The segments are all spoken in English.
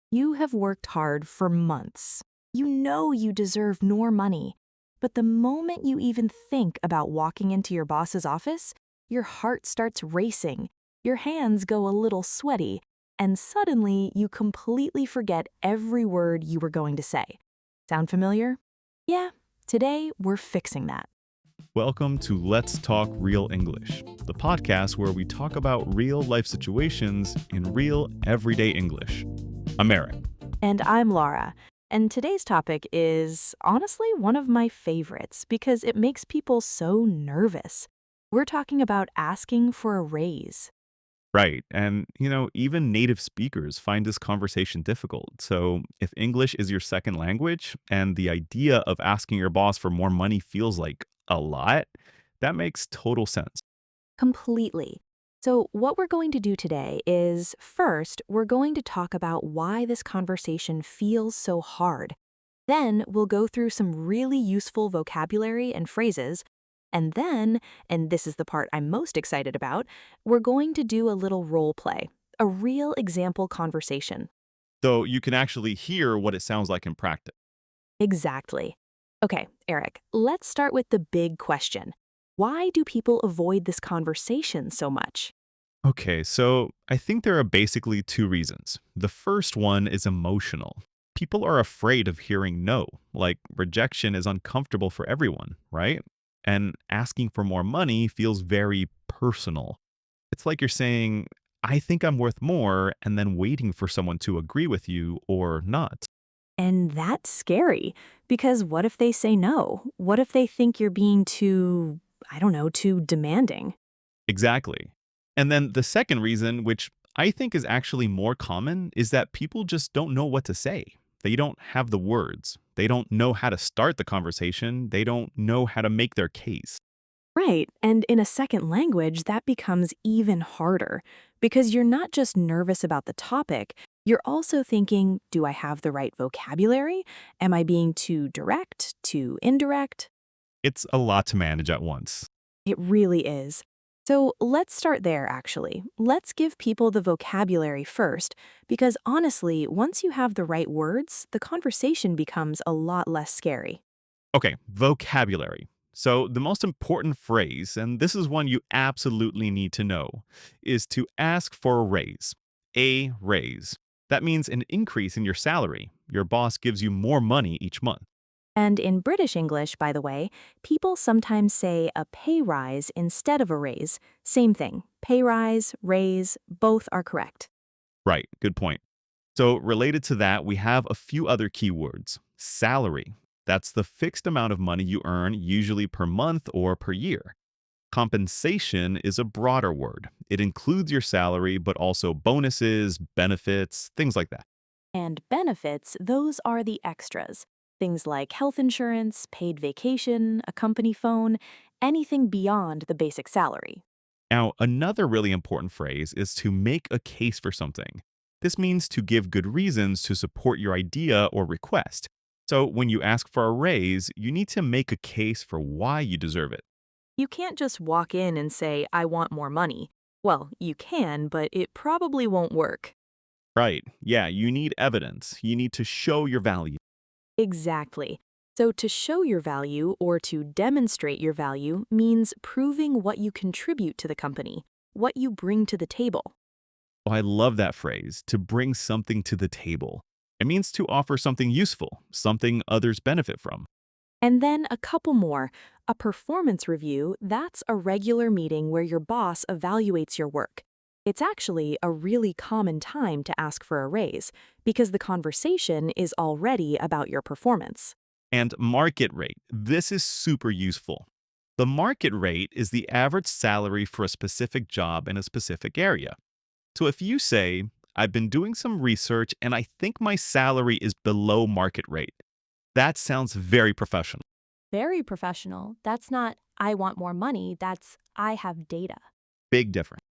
You have worked hard for months. You know you deserve more money. But the moment you even think about walking into your boss's office, your heart starts racing, your hands go a little sweaty, and suddenly you completely forget every word you were going to say. Sound familiar? Yeah, today we're fixing that. Welcome to Let's Talk Real English, the podcast where we talk about real life situations in real everyday English. I'm Eric. And I'm Lara. And today's topic is honestly one of my favorites because it makes people so nervous. We're talking about asking for a raise. Right. And, even native speakers find this conversation difficult. So if English is your second language and the idea of asking your boss for more money feels like a lot, that makes total sense. Completely. So, what we're going to do today is first, we're going to talk about why this conversation feels so hard. Then, we'll go through some really useful vocabulary and phrases. And then, and this is the part I'm most excited about, we're going to do a little role play, a real example conversation. So you can actually hear what it sounds like in practice. Exactly. Okay, Eric, let's start with the big question. Why do people avoid this conversation so much? Okay, so I think there are basically two reasons. The first one is emotional. People are afraid of hearing no, like rejection is uncomfortable for everyone, right? And asking for more money feels very personal. It's like you're saying, I think I'm worth more, and then waiting for someone to agree with you or not. And that's scary because what if they say no? What if they think you're being too, I don't know, too demanding? Exactly. And then the second reason, which I think is actually more common, is that people just don't know what to say. They don't have the words. They don't know how to start the conversation. They don't know how to make their case. Right, and in a second language, that becomes even harder because you're not just nervous about the topic, you're also thinking, do I have the right vocabulary? Am I being too direct, too indirect? It's a lot to manage at once. It really is. So let's start there, actually. Let's give people the vocabulary first, because honestly, once you have the right words, the conversation becomes a lot less scary. Okay, vocabulary. So, the most important phrase, and this is one you absolutely need to know, is to ask for a raise. A raise. That means an increase in your salary. Your boss gives you more money each month. And in British English, by the way, people sometimes say a pay rise instead of a raise. Same thing. Pay rise, raise, both are correct. Right, good point. So, related to that, we have a few other keywords. Salary. That's the fixed amount of money you earn, usually per month or per year. Compensation is a broader word. It includes your salary, but also bonuses, benefits, things like that. And benefits, those are the extras. Things like health insurance, paid vacation, a company phone, anything beyond the basic salary. Now, another really important phrase is to make a case for something. This means to give good reasons to support your idea or request. So, when you ask for a raise, you need to make a case for why you deserve it. You can't just walk in and say, I want more money. Well, you can, but it probably won't work. Right. Yeah, you need evidence. You need to show your value. Exactly. So, to show your value or to demonstrate your value means proving what you contribute to the company, what you bring to the table. Oh, I love that phrase, to bring something to the table. It means to offer something useful, something others benefit from. And then a couple more. A performance review, that's a regular meeting where your boss evaluates your work. It's actually a really common time to ask for a raise because the conversation is already about your performance. And market rate. This is super useful. The market rate is the average salary for a specific job in a specific area. So if you say, I've been doing some research and I think my salary is below market rate, that sounds very professional. Very professional. That's not, I want more money. That's, I have data. Big difference.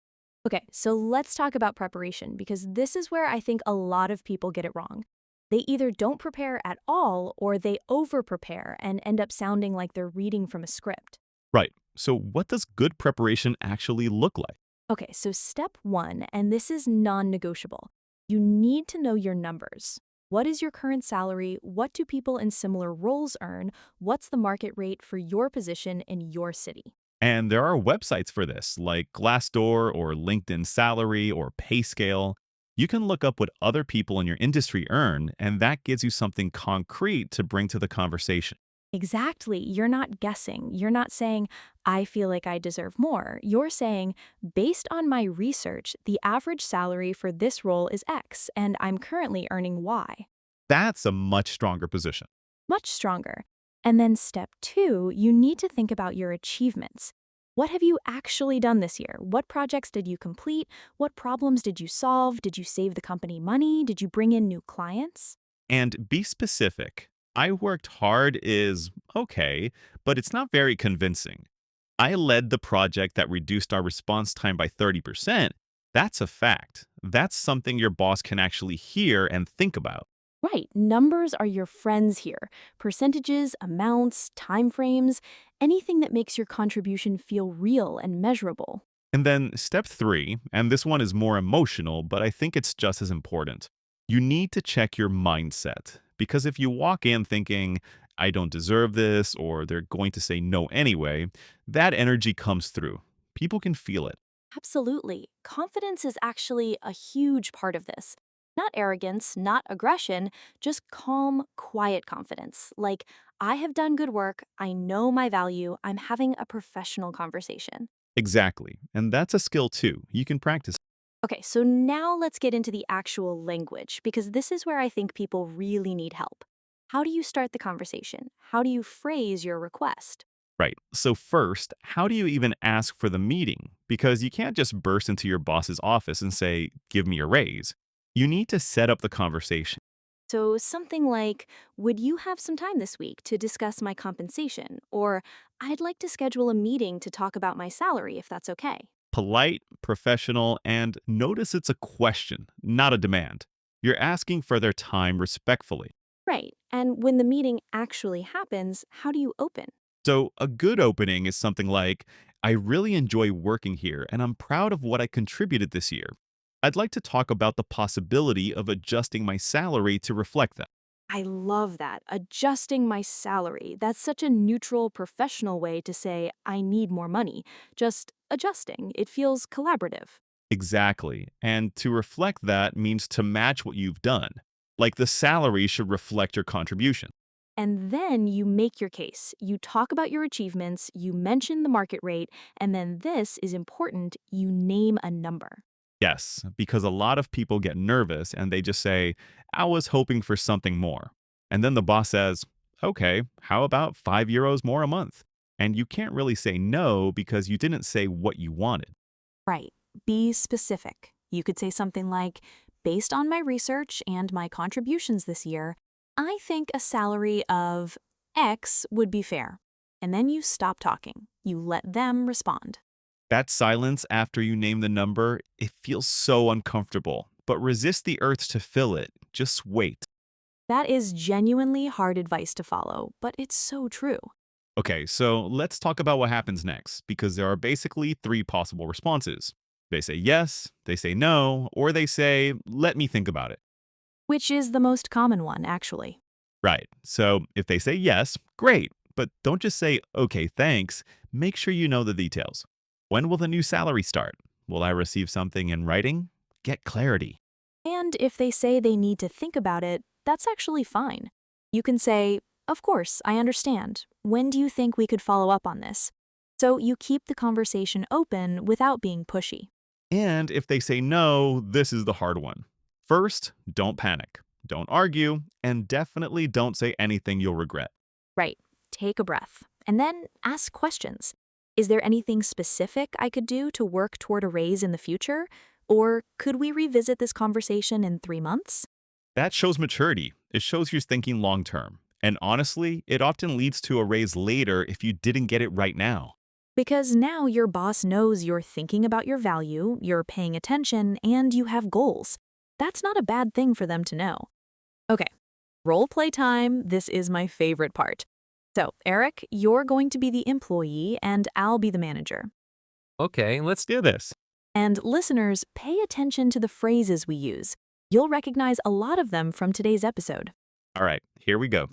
Okay, so let's talk about preparation because this is where I think a lot of people get it wrong. They either don't prepare at all or they over prepare and end up sounding like they're reading from a script. Right. So what does good preparation actually look like? Okay, so step one, and this is non negotiable. You need to know your numbers. What is your current salary? What do people in similar roles earn? What's the market rate for your position in your city? And there are websites for this, like Glassdoor or LinkedIn Salary or Payscale. You can look up what other people in your industry earn, and that gives you something concrete to bring to the conversation. Exactly. You're not guessing. You're not saying, I feel like I deserve more. You're saying, based on my research, the average salary for this role is X, and I'm currently earning Y. That's a much stronger position. Much stronger. And then step two, you need to think about your achievements. What have you actually done this year? What projects did you complete? What problems did you solve? Did you save the company money? Did you bring in new clients? And be specific. I worked hard is okay, but it's not very convincing. I led the project that reduced our response time by 30%. That's a fact. That's something your boss can actually hear and think about. Right, numbers are your friends here. Percentages, amounts, timeframes, anything that makes your contribution feel real and measurable. And then step three, and this one is more emotional, but I think it's just as important. You need to check your mindset. Because if you walk in thinking, I don't deserve this, or they're going to say no anyway, that energy comes through. People can feel it. Absolutely. Confidence is actually a huge part of this. Not arrogance, not aggression, just calm, quiet confidence. Like, I have done good work, I know my value, I'm having a professional conversation. Exactly. And that's a skill too. You can practice. Okay, so now let's get into the actual language, because this is where I think people really need help. How do you start the conversation? How do you phrase your request? Right. So, first, how do you even ask for the meeting? Because you can't just burst into your boss's office and say, give me a raise. You need to set up the conversation. So, something like, would you have some time this week to discuss my compensation? Or, I'd like to schedule a meeting to talk about my salary if that's okay. Polite, professional, and notice it's a question, not a demand. You're asking for their time respectfully. Right. And when the meeting actually happens, how do you open? So, a good opening is something like, I really enjoy working here and I'm proud of what I contributed this year. I'd like to talk about the possibility of adjusting my salary to reflect that. I love that. Adjusting my salary. That's such a neutral, professional way to say, I need more money. Just adjusting. It feels collaborative. Exactly. And to reflect that means to match what you've done. Like the salary should reflect your contribution. And then you make your case. You talk about your achievements, you mention the market rate, and then this is important, you name a number. Yes, because a lot of people get nervous and they just say, I was hoping for something more. And then the boss says, okay, how about €5 more a month? And you can't really say no because you didn't say what you wanted. Right. Be specific. You could say something like, based on my research and my contributions this year, I think a salary of X would be fair. And then you stop talking. You let them respond. That silence after you name the number, it feels so uncomfortable. But resist the urge to fill it. Just wait. That is genuinely hard advice to follow, but it's so true. Okay, so let's talk about what happens next, because there are basically three possible responses. They say yes, they say no, or they say, let me think about it. Which is the most common one, actually. Right, so if they say yes, great, but don't just say, okay, thanks. Make sure you know the details. When will the new salary start? Will I receive something in writing? Get clarity. And if they say they need to think about it, that's actually fine. You can say, of course, I understand. When do you think we could follow up on this? So you keep the conversation open without being pushy. And if they say no, this is the hard one. First, don't panic. Don't argue, and definitely don't say anything you'll regret. Right. Take a breath. And then ask questions. Is there anything specific I could do to work toward a raise in the future? Or could we revisit this conversation in 3 months? That shows maturity. It shows you're thinking long term. And honestly, it often leads to a raise later if you didn't get it right now. Because now your boss knows you're thinking about your value, you're paying attention, and you have goals. That's not a bad thing for them to know. Okay, role play time. This is my favorite part. So, Eric, you're going to be the employee and I'll be the manager. Okay, let's do this. And listeners, pay attention to the phrases we use. You'll recognize a lot of them from today's episode. All right, here we go.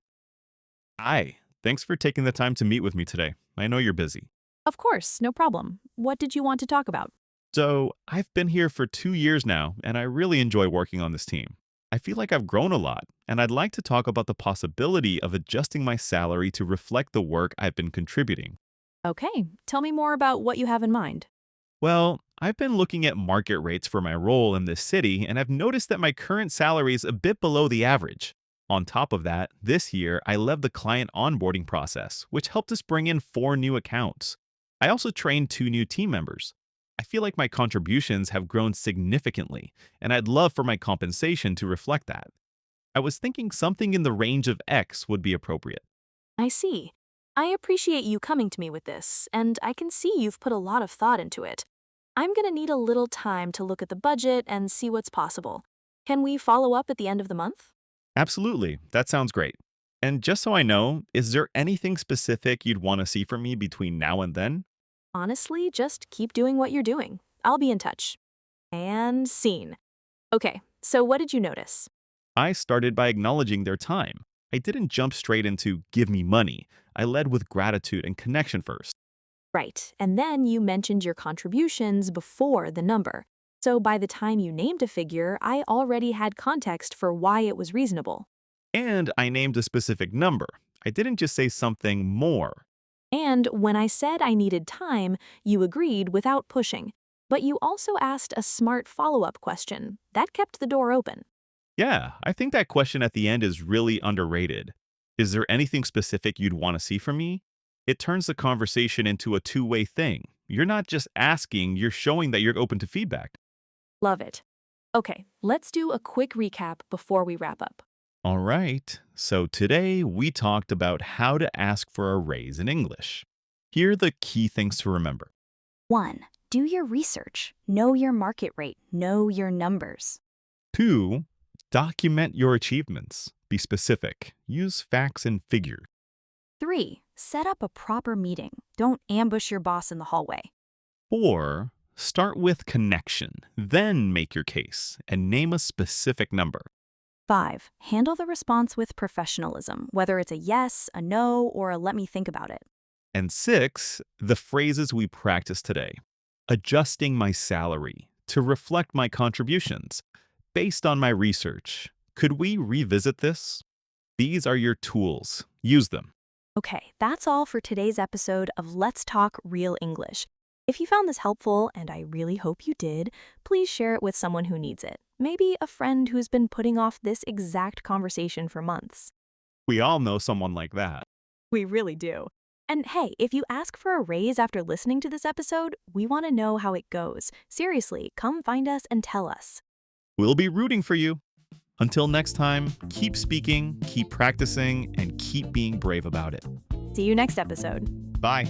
Hi, thanks for taking the time to meet with me today. I know you're busy. Of course, no problem. What did you want to talk about? So, I've been here for 2 years now, and I really enjoy working on this team. I feel like I've grown a lot, and I'd like to talk about the possibility of adjusting my salary to reflect the work I've been contributing. Okay, tell me more about what you have in mind. Well, I've been looking at market rates for my role in this city, and I've noticed that my current salary is a bit below the average. On top of that, this year I led the client onboarding process, which helped us bring in 4 new accounts. I also trained 2 new team members. I feel like my contributions have grown significantly, and I'd love for my compensation to reflect that. I was thinking something in the range of X would be appropriate. I see. I appreciate you coming to me with this, and I can see you've put a lot of thought into it. I'm going to need a little time to look at the budget and see what's possible. Can we follow up at the end of the month? Absolutely, that sounds great. And just so I know, is there anything specific you'd want to see from me between now and then? Honestly, just keep doing what you're doing. I'll be in touch. And scene. Okay, so what did you notice? I started by acknowledging their time. I didn't jump straight into give me money. I led with gratitude and connection first. Right, and then you mentioned your contributions before the number. So by the time you named a figure, I already had context for why it was reasonable. And I named a specific number. I didn't just say something more. And when I said I needed time, you agreed without pushing. But you also asked a smart follow-up question. That kept the door open. Yeah, I think that question at the end is really underrated. Is there anything specific you'd want to see from me? It turns the conversation into a two-way thing. You're not just asking, you're showing that you're open to feedback. Love it. Okay, let's do a quick recap before we wrap up. All right, so today we talked about how to ask for a raise in English. Here are the key things to remember. 1. Do your research. Know your market rate. Know your numbers. 2. Document your achievements. Be specific. Use facts and figures. 3. Set up a proper meeting. Don't ambush your boss in the hallway. 4. Start with connection, then make your case, and name a specific number. 5. Handle the response with professionalism, whether it's a yes, a no, or a let me think about it. And 6, the phrases we practiced today. Adjusting my salary to reflect my contributions based on my research. Could we revisit this? These are your tools. Use them. Okay, that's all for today's episode of Let's Talk Real English. If you found this helpful, and I really hope you did, please share it with someone who needs it. Maybe a friend who's been putting off this exact conversation for months. We all know someone like that. We really do. And hey, if you ask for a raise after listening to this episode, we want to know how it goes. Seriously, come find us and tell us. We'll be rooting for you. Until next time, keep speaking, keep practicing, and keep being brave about it. See you next episode. Bye.